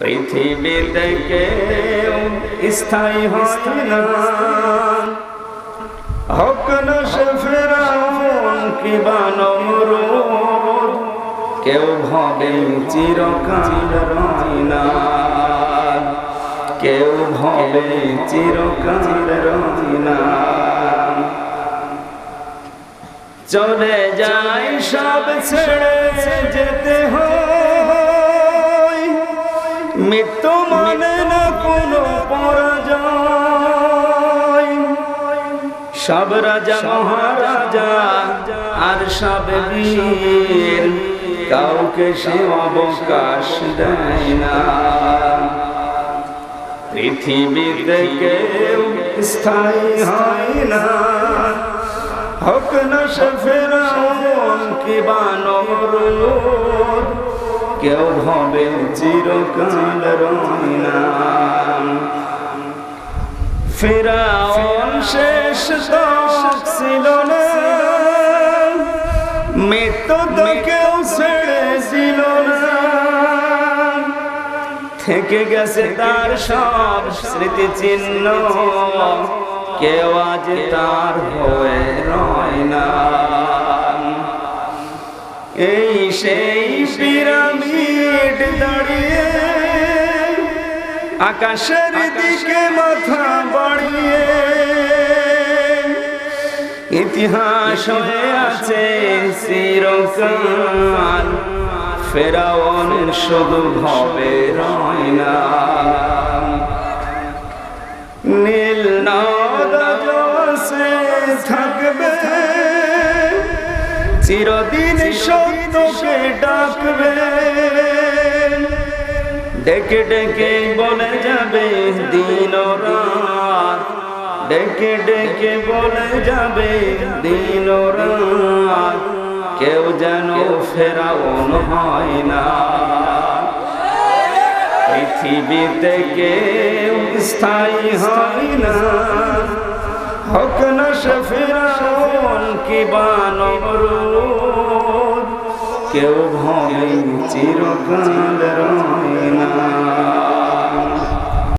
পৃথিবীতে কেউ স্থায়ী হয় না, হোক না সে ফিরআউন কিংবা নমরুদ, কেউ ভাবে চিরকাল রয় না, কেউ ভাবে চিরকাল রয় না। চলে যায় সব ছেড়ে যেতে হয়, মৃত্যু মানে না কোনো পরাজয়। সব রাজা মহারাজা আর সব বীর, কাউকে সে অবকাশ দেয় না। পৃথিবীতে কেউ স্থায়ী হয় না, হোক না সে ফিরআউন কিংবা নমরুদ, কেউ ভাবে চিরকাল রয় না। ফিরআউন শেষ তক ছিল না, মৃত্যু তো কেউ ছেড়ে দিল না। থেকে গেছে তার সব স্মৃতিচিহ্ন, কেউ আজ তার হয়ে রয় না। এই সেই পিরামিড দাঁড়িয়ে আকাশের দিকে মাথা বাড়িয়ে, ইতিহাস হয়ে আছে চিরকাল। ফিরআউন শুধু ভাবে রয় না। নীল নদ জোয়ারে থাকবে, চিরদিন সত্যকে ডাকবে। ডেকে ডেকে বলে যাবে দিন ও রাত, ডেকে ডেকে বলে যাবে দিন ও রাত, কেউ যেন ফিরআউন হয় না। পৃথিবীতে কেউ স্থায়ী হয় না, হোক না সে ফিরআউন কিংবা নমরুদ, কেউ ভাবে চিরকাল রয় না।